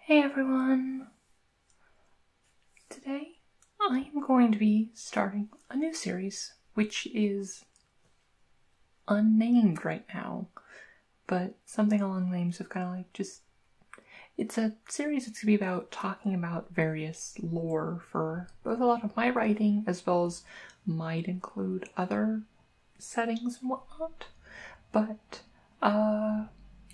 Hey everyone! Today I am going to be starting a new series, which is unnamed right now, but something along the names of kind of like it's a series that's going to be about talking about various lore for both a lot of my writing as well as might include other settings and whatnot. But,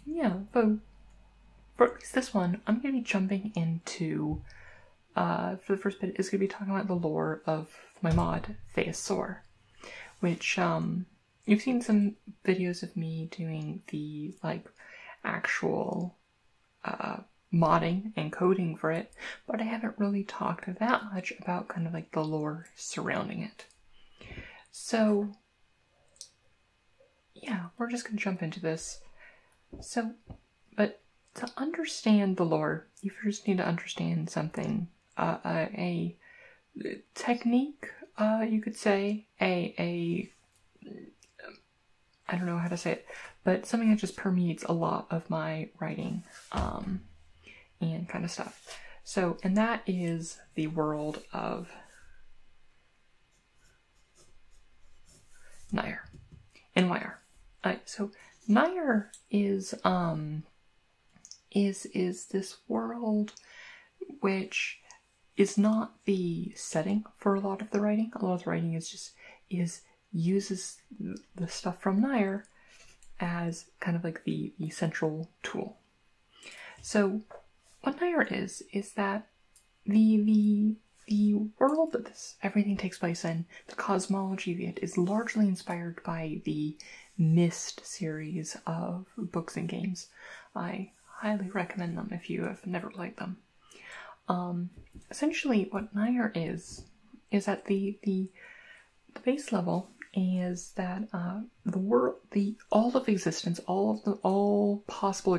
yeah, for at least this one, I'm going to be jumping into, for the first bit, is going to be talking about the lore of my mod, Thayus Sor, which, you've seen some videos of me doing the, actual, modding and coding for it, but I haven't really talked that much about kind of like the lore surrounding it. So, yeah, we're just going to jump into this. So, but to understand the lore, you first need to understand something, a technique, you could say, I don't know how to say it, but something that just permeates a lot of my writing, and kind of stuff. So, and that is the world of Nayar and Nayar. So Nayar is this world which is not the setting for a lot of the writing. A lot of the writing uses the stuff from Nayar as kind of like the central tool. So what Nayar is that the world that everything takes place in, the cosmology of it, is largely inspired by the Mist series of books and games. I highly recommend them if you have never played them. Essentially what Nayar is at the base level is that the world, all of existence, all possible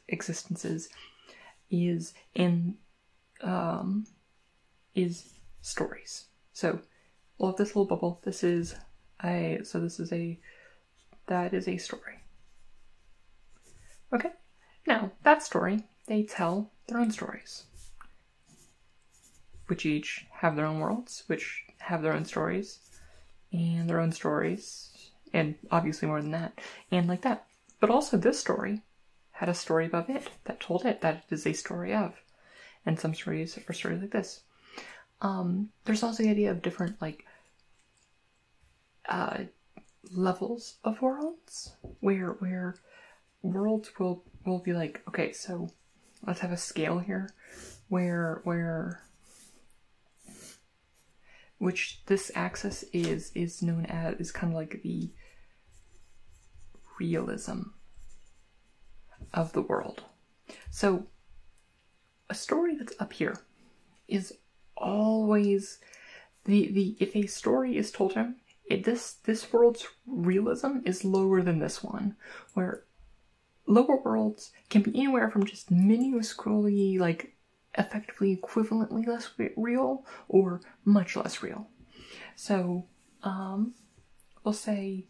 existences is stories. So all of this little bubble, that is a story. Okay, now that story, they tell their own stories, which each have their own worlds, which have their own stories, and their own stories, and obviously more than that, and like that. But also this story had a story above it that told it that it is a story of, and some stories are stories like this. There's also the idea of different levels of worlds, where worlds will be like, okay, so let's have a scale here, which this axis is known as, is kind of like the realism of the world. So a story that's up here is always if a story is told him, this world's realism is lower than this one, where lower worlds can be anywhere from just minusculely, effectively equivalently less real, or much less real. So, we'll say,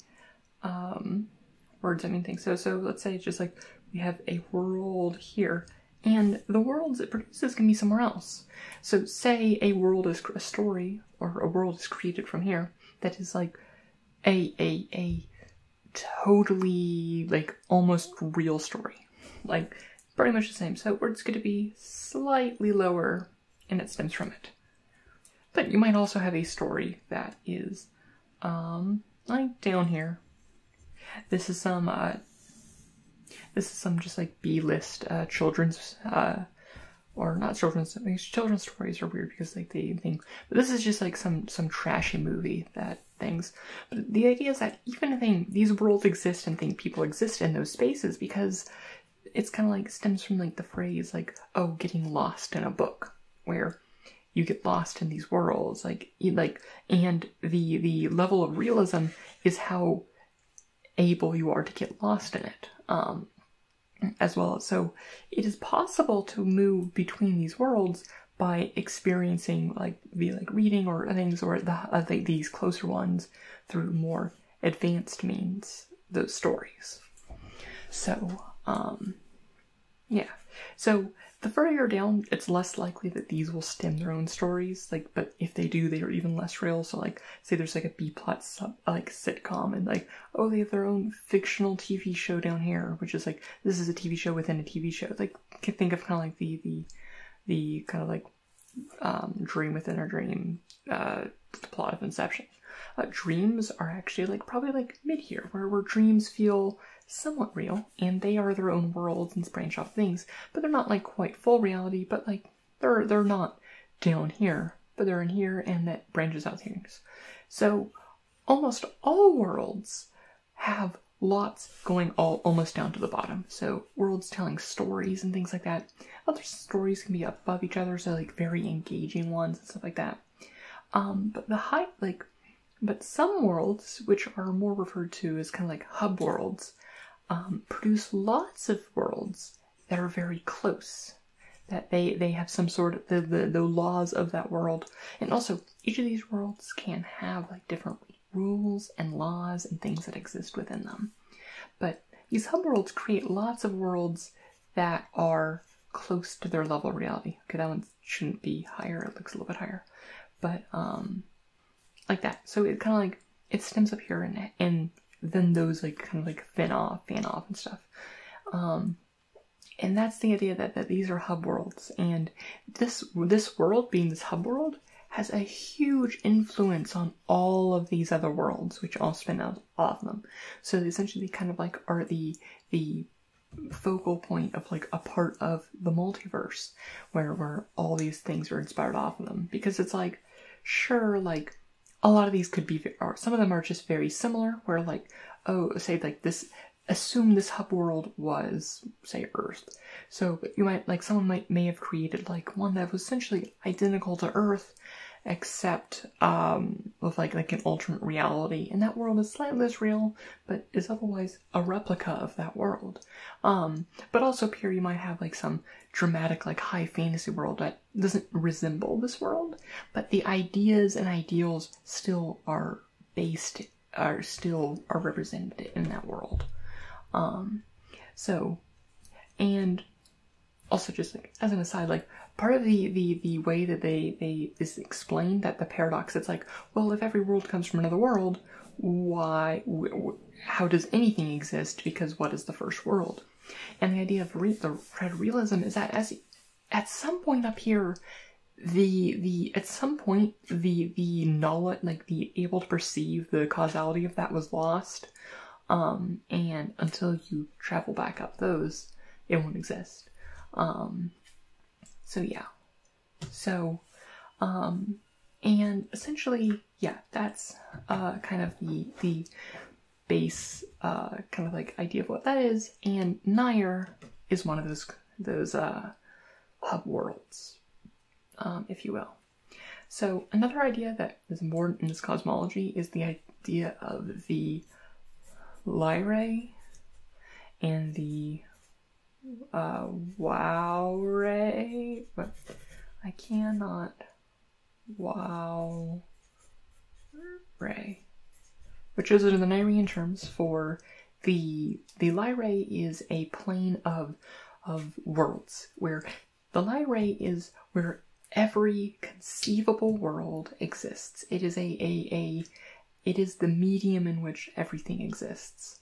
words, I mean things. So let's say just like we have a world here, and the worlds it produces can be somewhere else. So say a world is a story, or a world is created from here, that is like a totally, almost real story. Pretty much the same. So it's going to be slightly lower, and it stems from it. But you might also have a story that is, down here. This is some just B-list children's, or not children's. I mean, children's stories are weird because they think. But this is just some trashy movie that things. But the idea is that even if these worlds exist and people exist in those spaces, because it's kind of stems from the phrase oh, getting lost in a book, where you get lost in these worlds, and the level of realism is how able you are to get lost in it, as well. So it is possible to move between these worlds by experiencing reading or things, or these closer ones through more advanced means, those stories. So yeah, so The further you're down, it's less likely that these will stem their own stories. Like, but if they do, they are even less real. So, like, say there's like a B-plot sitcom, and like, oh, they have their own fictional TV show down here, which is like, this is a TV show within a TV show. Like, you can think of kind of like the kind of like dream within a dream, the plot of Inception. Dreams are actually like probably like mid here, where dreams feel somewhat real, and they are their own worlds and branch off things, but they're not like quite full reality, but like they're not down here, but they're in here, and that branches out things. So almost all worlds have lots going almost down to the bottom. So worlds telling stories and things like that. Other stories can be above each other, so like very engaging ones and stuff like that. But some worlds, which are more referred to as kind of like hub worlds, produce lots of worlds that are very close. That they have some sort of the laws of that world, and also each of these worlds can have like different rules and laws and things that exist within them. But these hub worlds create lots of worlds that are close to their level of reality. Okay, that one shouldn't be higher, it looks a little bit higher. But like that. So it kind of like, it stems up here, and then those like kind of like fan off and stuff. And that's the idea that these are hub worlds, and this world being this hub world has a huge influence on all of these other worlds, which all spin out off them. So they essentially kind of like are the focal point of like a part of the multiverse, where all these things are inspired off of them. Because it's like, sure, like a lot of these could be, or some of them are just very similar, where like, oh, say like this, assume this hub world was, say, Earth. So you might, like, someone may have created like one that was essentially identical to Earth, except with like an alternate reality, and that world is slightly less real, but is otherwise a replica of that world. But also up here you might have like some dramatic, like high fantasy world that doesn't resemble this world, but the ideas and ideals still are represented in that world. And also just like as an aside, like part of the way that they is explained, that the paradox, it's like, well, if every world comes from another world, why, how does anything exist? Because what is the first world? And the idea of the realism is that at some point up here, the knowledge, like the able to perceive the causality of that was lost. And until you travel back up those, it won't exist. So yeah. So, and essentially, yeah, that's, kind of the base, kind of like idea of what that is. And Nayar is one of those hub worlds, if you will. So another idea that is important in this cosmology is the idea of the Lyrae and the Wowrae, but I cannot Wowrae, which is in the Nayarian terms for the Lyrae is a plane of worlds, where the Lyrae is where every conceivable world exists. It is it is the medium in which everything exists.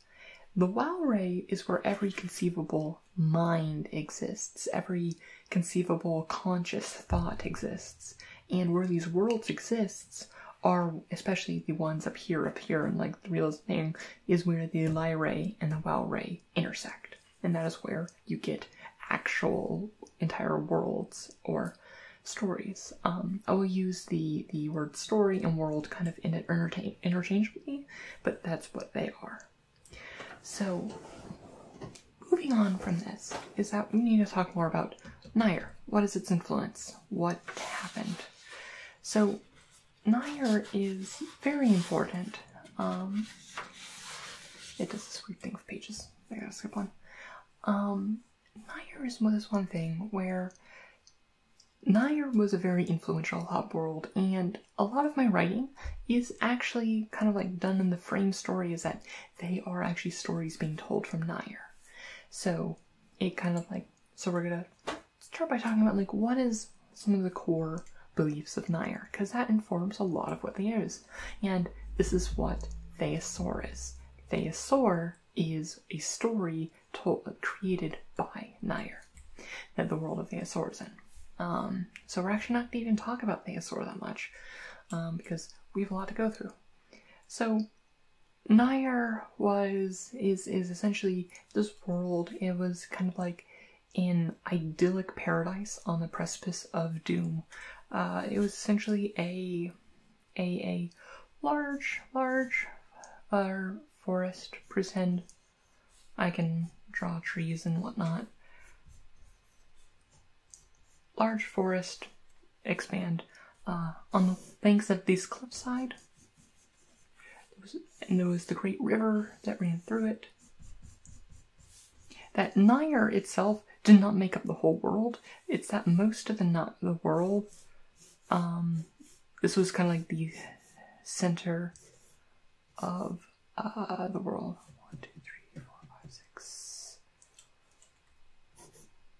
The Wowrae is where every conceivable mind exists, every conceivable conscious thought exists, and where these worlds exists are, especially the ones up here, and like the real thing is where the Lyrae and the Wowrae intersect, and that is where you get actual entire worlds or stories. I will use the word story and world kind of interchangeably, but that's what they are. So, moving on from this is that we need to talk more about Nayar. What is its influence? What happened? So, Nayar is very important. It does this weird thing with pages. I gotta skip one. Nayar is one thing where Nayar was a very influential hub world, and a lot of my writing is actually kind of like done in the frame story, is that they are actually stories being told from Nayar. So it kind of like, so we're gonna start by talking about like what is some of the core beliefs of Nayar, because that informs a lot of what they is. And this is what Thayus Sor is. Thayus Sor is a story created by Nayar that the world of Thayus Sor is in. So we're actually not going to even talk about Thayus Sor that much, because we have a lot to go through. So Nayar is essentially this world. It was kind of like an idyllic paradise on the precipice of doom. It was essentially a large forest. Pretend I can draw trees and whatnot. Large forest, expand. On the banks of this cliffside, there was the great river that ran through it. That Nayar itself did not make up the whole world. It's that most of the world, this was kind of like the center of the world. 1, 2, 3, 4, 5, 6.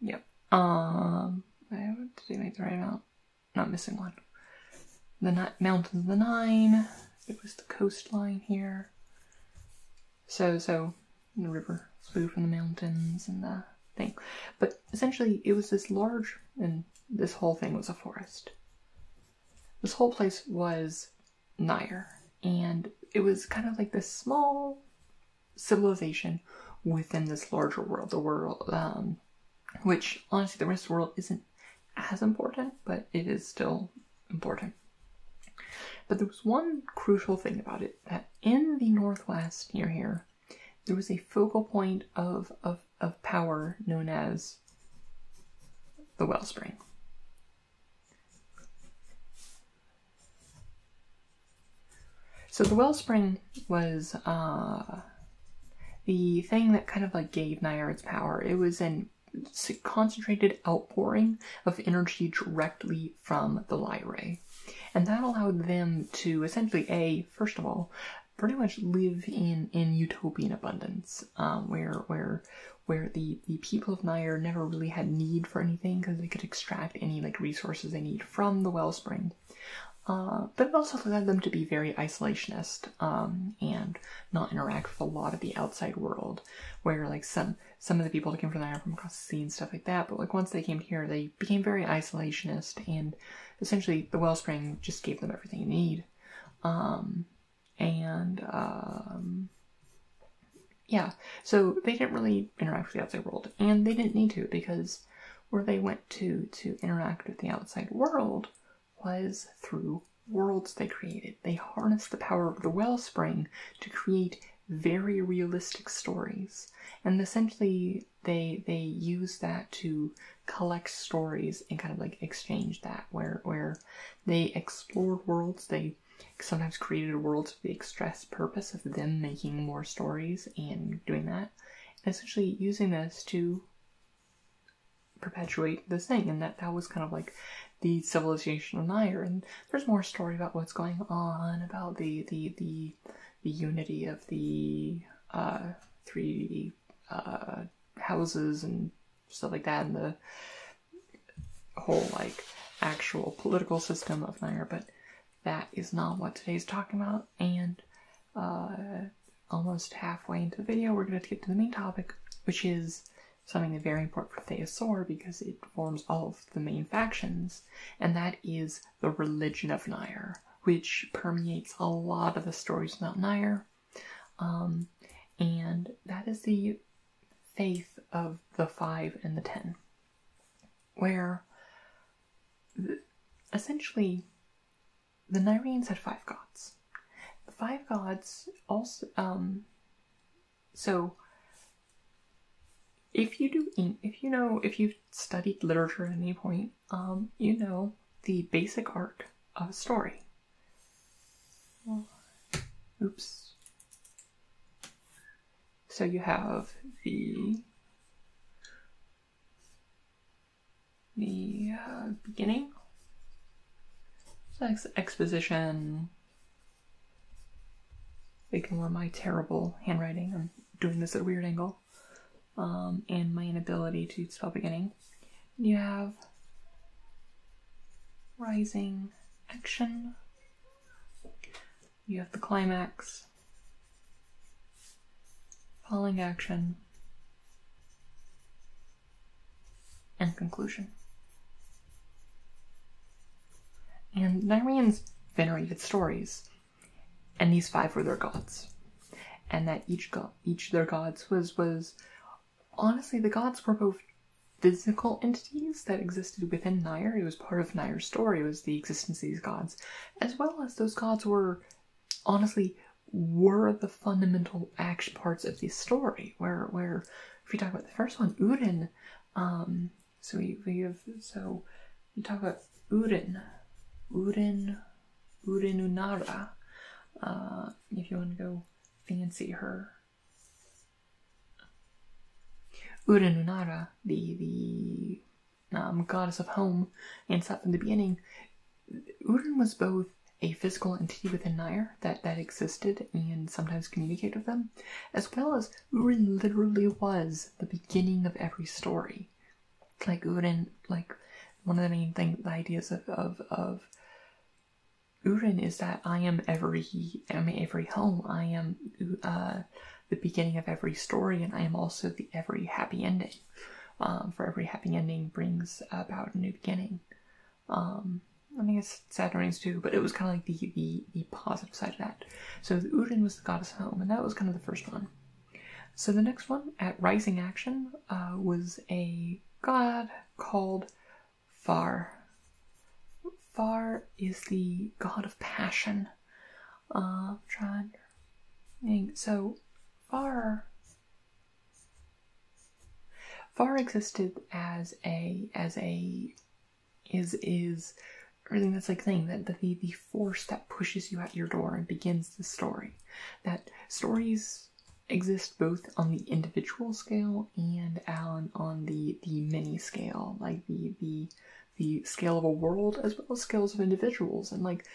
Yep. Did I make the right amount? Not missing one. The mountains of the 9. It was the coastline here. So the river flew from the mountains and the thing. But essentially it was this large, and this whole thing was a forest. This whole place was Nayar, and it was kind of like this small civilization within this larger world. The world, which honestly the rest of the world isn't as important, but it is still important. But there was one crucial thing about it, that in the northwest near here, there was a focal point of power known as the wellspring. So the wellspring was the thing that kind of like gave Nayar its power. It was an concentrated outpouring of energy directly from the light ray. And that allowed them to essentially, first of all, pretty much live in utopian abundance, where the people of Nayar never really had need for anything because they could extract any like resources they need from the wellspring. But it also led them to be very isolationist, and not interact with a lot of the outside world, where like some of the people that came from Nayar from across the sea and stuff like that, but like once they came here, they became very isolationist, and essentially the wellspring just gave them everything they need. Yeah, so they didn't really interact with the outside world, and they didn't need to, because where they went to interact with the outside world was through worlds they created. They harnessed the power of the wellspring to create very realistic stories, and essentially they use that to collect stories and kind of like exchange that, where they explored worlds. They sometimes created worlds for the express purpose of them making more stories and doing that, and essentially using this to perpetuate this thing. And that was kind of like the civilization of Nayar. And there's more story about what's going on, about the unity of the 3 houses and stuff like that, and the whole like actual political system of Nayar. But that is not what today's talking about. And almost halfway into the video, we're going to get to the main topic, which is something very important for Thayus Sor, because it forms all of the main factions, and that is the religion of Nayar, which permeates a lot of the stories about Nayar, and that is the faith of the 5 and the 10, where essentially the Nayarians had 5 gods. The 5 gods also, so if you've studied literature at any point, you know the basic arc of a story. Oops. So you have the beginning. So exposition. Ignore my terrible handwriting. I'm doing this at a weird angle. And my inability to spell beginning. You have rising action. You have the climax, falling action, and conclusion. And Nayarians venerated stories, and these 5 were their gods. And that each of their gods was honestly, the gods were both physical entities that existed within Nayar. It was part of Nayar's story, was the existence of these gods, as well as those gods were the fundamental action parts of the story. Where if you talk about the first one, Urin, so you talk about Urin Unara. If you want to go fancy her, Urin Unara, the goddess of home and stuff in the beginning. Urin was both a physical entity within Nayar that existed and sometimes communicated with them, as well as Urin literally was the beginning of every story. Like Urin, like one of the main the ideas of Urin is that I am every home. I am the beginning of every story, and I am also the every happy ending. For every happy ending brings about a new beginning. I think it's sad endings too, but it was kind of like the positive side of that. So the Urin was the goddess of home, and that was kind of the first one. So the next one, at rising action, was a god called Far. Far is the god of passion. So Far existed as everything that's like saying that the force that pushes you at your door and begins the story. That stories exist both on the individual scale and on the mini scale, like the scale of a world as well as scales of individuals. And like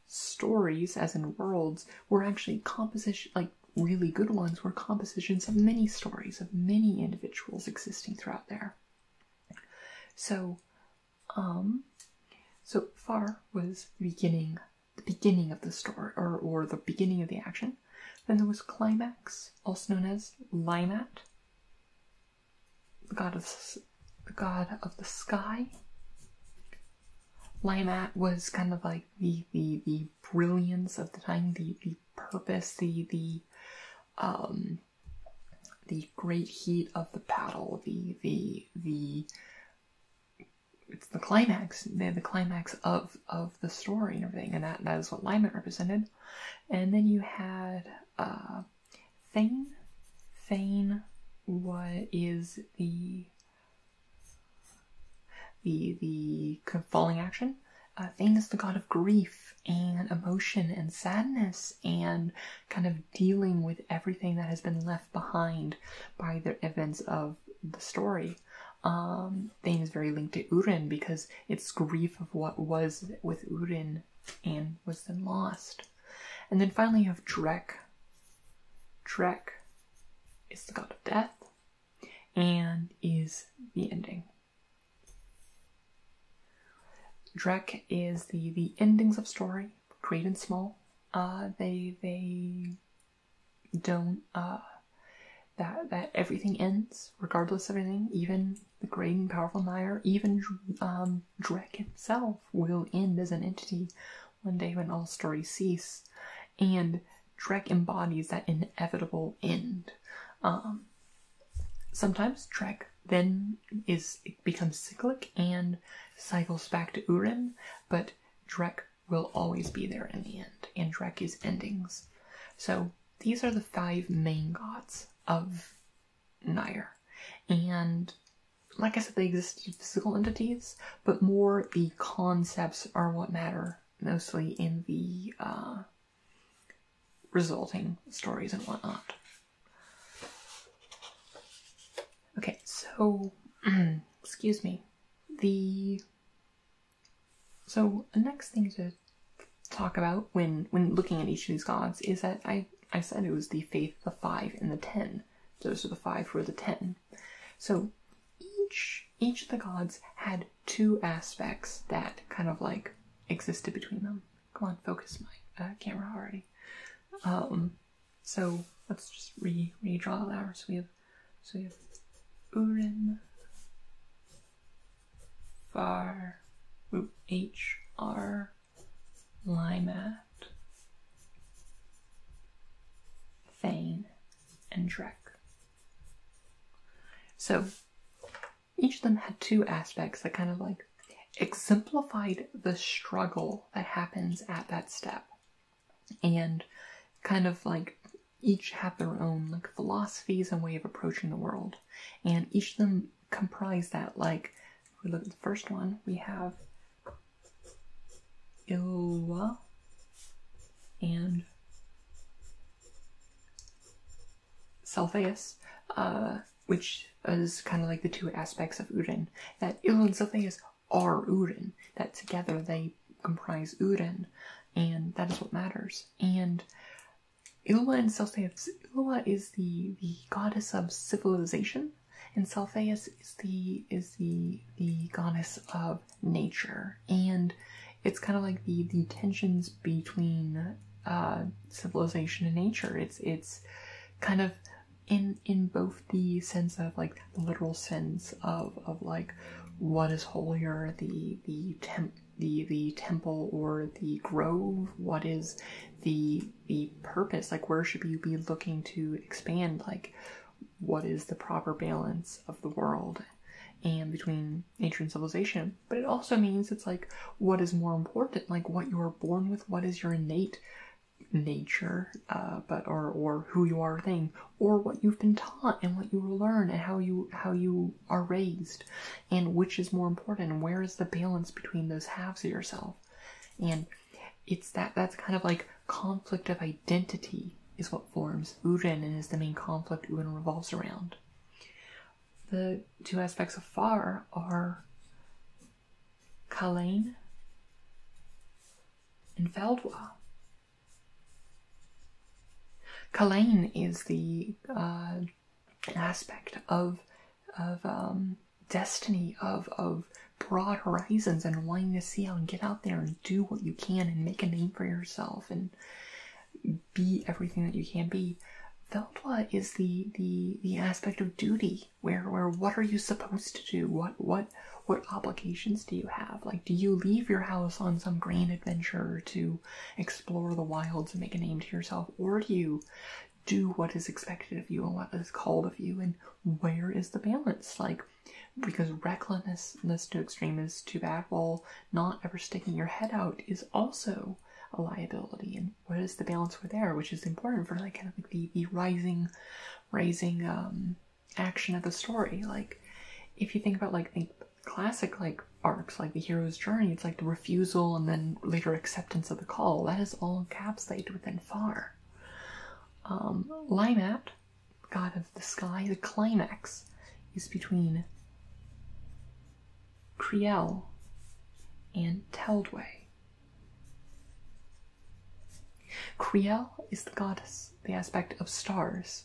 stories, as in worlds, were actually composition, like really good ones were compositions of many stories, of many individuals existing throughout there. So Far was the beginning of the story, or the beginning of the action. Then there was Climax, also known as Limat, the god of the sky. Limat was kind of like the brilliance of the time, the purpose, the great heat of the battle, it's the climax, the climax of the story and everything, and that is what Limat represented. And then you had Thane. Thane is the falling action. Thane is the god of grief and emotion and sadness and kind of dealing with everything that has been left behind by the events of the story. Thane is very linked to Urin because it's grief of what was with Urin and was then lost. And then finally you have Drek. Drek is the god of death and is the ending. Drek is the endings of story, great and small. They don't that everything ends regardless of anything. Even the great and powerful Nayar, even Drek himself will end as an entity one day when all stories cease. And Drek embodies that inevitable end. Sometimes Drek then becomes cyclic and cycles back to Urin, but Drek will always be there in the end, and Drek is endings. So these are the 5 main gods of Nayar. And like I said, they exist as physical entities, but more the concepts are what matter, mostly in the resulting stories and whatnot. Okay, so, excuse me. So the next thing to talk about when looking at each of these gods is that I said it was the faith, the 5, and the 10. Those are the 5 who are the 10. So each of the gods had two aspects that kind of like existed between them. Come on, focus my camera already. So let's just redraw that. So we have Urin, Var, HR, Limat, Thane, and Drek. So each of them had two aspects that kind of like exemplified the struggle that happens at that step, and kind of like each have their own like philosophies and way of approaching the world, and each of them comprise that. Like, if we look at the first one, we have Ilwa and Thayus, which is kind of like the two aspects of Urin. That Ilwa and Thayus are Urin, that together they comprise Urin, and that is what matters. And Ilwa and Thayus, Ilwa is the goddess of civilization, and Thayus is the goddess of nature. And it's kind of like the tensions between civilization and nature. It's kind of in both the sense of like the literal sense of like what is holier, the temple or the grove, what is the purpose, like where should you be looking to expand, like what is the proper balance of the world and between nature and civilization. But it also means it's like what is more important, like what you are born with, what is your innate nature, or who you are thing, or what you've been taught and what you will learn and how you are raised, and which is more important, and where is the balance between those halves of yourself. And it's that's kind of like conflict of identity is what forms Urin, and is the main conflict Urin revolves around. The two aspects of Far are Kalain and Feldwa. Kalain is the aspect of destiny, of broad horizons, and wanting to see out and get out there and do what you can and make a name for yourself and be everything that you can be. Feldwa is the aspect of duty, where what are you supposed to do? What obligations do you have? Like, do you leave your house on some grand adventure to explore the wilds and make a name to yourself, or do you do what is expected of you and what is called of you? And where is the balance? Like, because recklessness to extreme is too bad, while not ever sticking your head out is also a liability. And what is the balance for there, which is important for like kind of like the rising action of the story. Like, if you think about like the classic like arcs, like the hero's journey, it's like the refusal and then later acceptance of the call. That is all encapsulated within Far. Limat, god of the sky, the climax is between Kriel and Teldwe. Kriel is the goddess, the aspect of stars.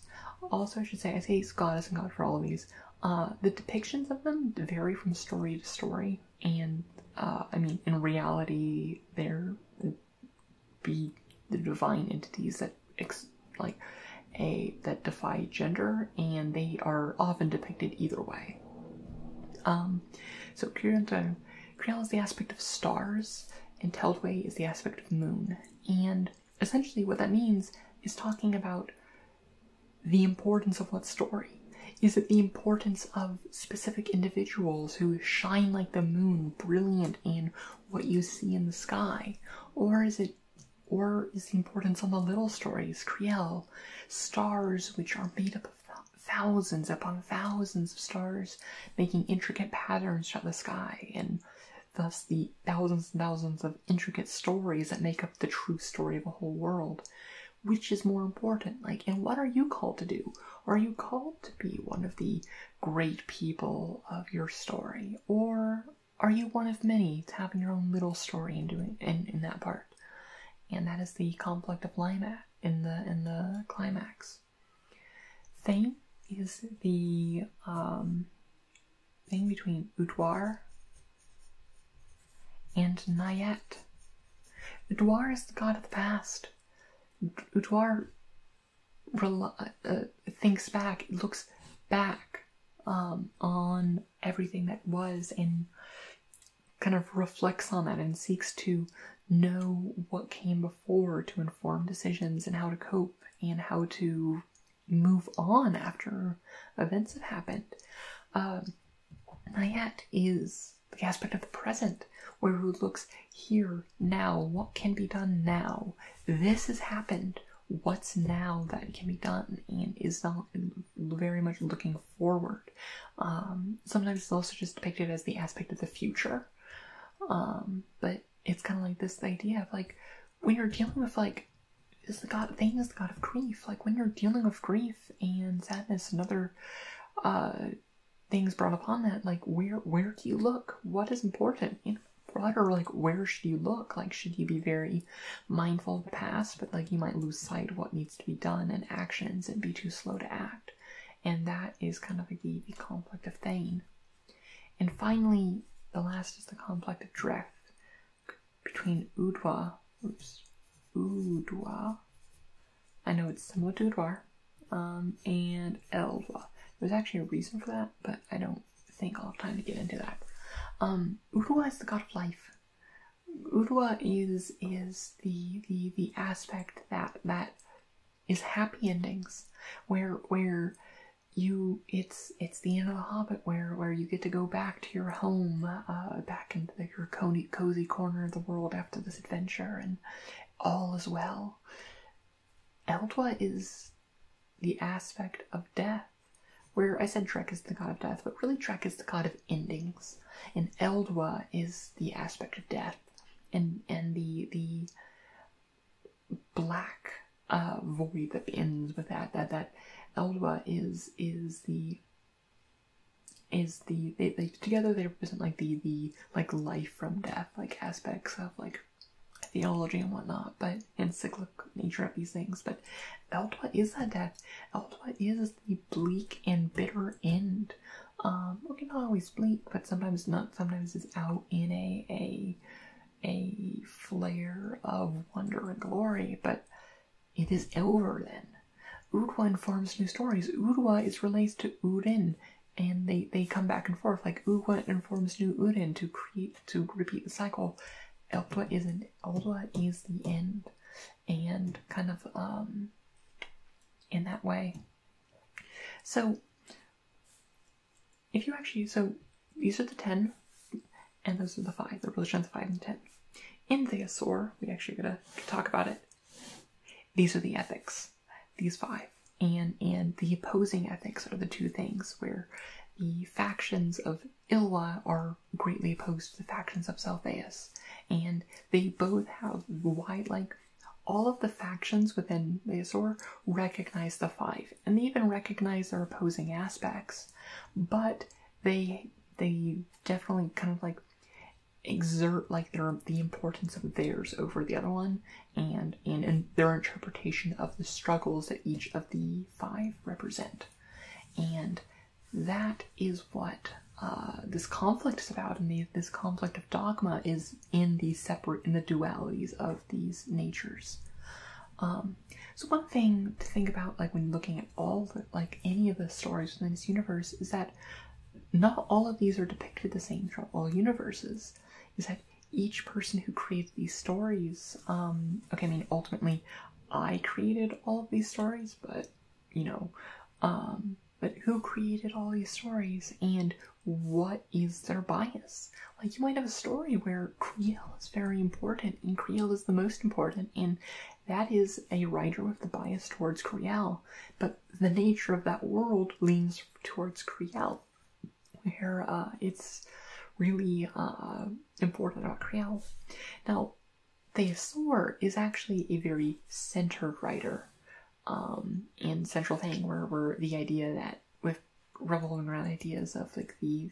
Also, I should say, I say goddess and god for all of these. The depictions of them vary from story to story, and I mean, in reality, they're the divine entities that that defy gender, and they are often depicted either way. So Kriel is the aspect of stars, and Teldwe is the aspect of moon, and essentially what that means is talking about the importance of what story. Is it the importance of specific individuals who shine like the moon, brilliant in what you see in the sky? Or is the importance on the little stories, Kriel, stars which are made up of thousands upon thousands of stars, making intricate patterns throughout the sky, and thus the thousands and thousands of intricate stories that make up the true story of a whole world? Which is more important? Like, and what are you called to do? Are you called to be one of the great people of your story? Or are you one of many to having your own little story and doing in that part? And that is the conflict of Limat in the climax. Thane is the thing between Udwar and Nayar. Udwar is the god of the past. Udwar thinks back, looks back on everything that was and kind of reflects on that and seeks to know what came before to inform decisions and how to cope and how to move on after events have happened. Nayar is the aspect of the present, where who looks here, now, what can be done now? This has happened. What's now that can be done, and is not very much looking forward. Sometimes it's also just depicted as the aspect of the future. But it's kind of like this idea of like, when you're dealing with like, is the god of grief. Like when you're dealing with grief and sadness and other things brought upon that, like where do you look? What is important? You know, broader, like where should you look? Like should you be very mindful of the past, but like you might lose sight of what needs to be done and actions and be too slow to act. And that is kind of like the conflict of Thayne. And finally, the last is the conflict of Dreth between Udwa. I know it's similar to Udwar, and Eldwa. There's actually a reason for that, but I don't think I'll have time to get into that. Udwa is the god of life. Udwa is the aspect that is happy endings, where it's the end of the Hobbit, where you get to go back to your home, back into your cozy corner of the world after this adventure, and all is well. Eldwa is the aspect of death, where I said Trek is the god of death, but really Trek is the god of endings, and Eldwa is the aspect of death, and the black void that ends with that Eldwa is they together they represent like the like life from death, like aspects of like theology and whatnot, but and cyclic nature of these things. But Eldwa is that death. Eldwa is the bleak and bitter end. Okay, not always bleak, but sometimes not. Sometimes it's out in a flare of wonder and glory. But it is over then. Udwa informs new stories. Udwa is related to Udin, and they come back and forth. Like Udwa informs new Udin to repeat the cycle. Eldwa is the end, and kind of in that way. So if you actually, so these are the 10, and those are the 5. The religion of the 5 and 10. In Thayus Sor, we actually gotta talk about it. These are the ethics. These 5, and the opposing ethics are the 2 things where the factions of Ilwa are greatly opposed to the factions of Thayus, and they both have wide, like, all of the factions within Thayus Sor recognize the 5, and they even recognize their opposing aspects, but they definitely kind of like exert like the importance of theirs over the other one, and their interpretation of the struggles that each of the 5 represent. And that is what this conflict is about, and this conflict of dogma is in the dualities of these natures. So one thing to think about, like when looking at any of the stories within this universe, is that not all of these are depicted the same throughout all universes. Is that each person who created these stories, okay, I mean, ultimately, I created all of these stories, but, you know, but who created all these stories, and what is their bias? Like, you might have a story where Creel is very important, and Creel is the most important, and that is a writer with the bias towards Creel, but the nature of that world leans towards Creel, where it's really important about Creel. Now, Thayus Sor is actually a very centered writer, in central thing, where the idea that with revolving around ideas of like the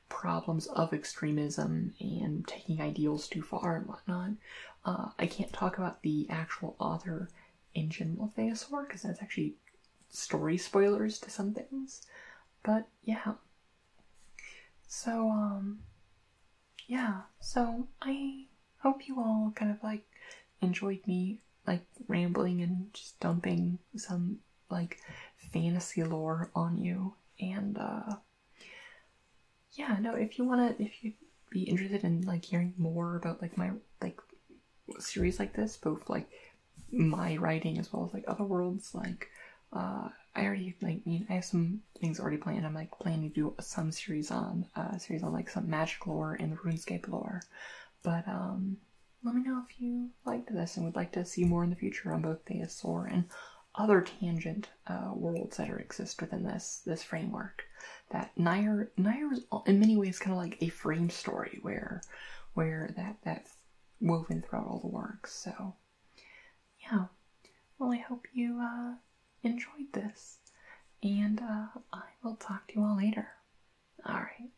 problems of extremism and taking ideals too far and whatnot. I can't talk about the actual author in general of Thayus Sor because that's actually story spoilers to some things, but yeah. So, yeah, so I hope you all kind of like enjoyed me like rambling and just dumping some like fantasy lore on you. And yeah, no, if you'd be interested in like hearing more about like my like series like this, both like my writing as well as like other worlds, like I already like I have some things already planned. I'm like planning to do some series on like some magic lore and the RuneScape lore. But let me know if you liked this and would like to see more in the future on both Thayus Sor and other tangent worlds that exist within this framework. That Nayar is in many ways kind of like a frame story where that's woven throughout all the works. So yeah, well, I hope you enjoyed this, and I will talk to you all later. All right.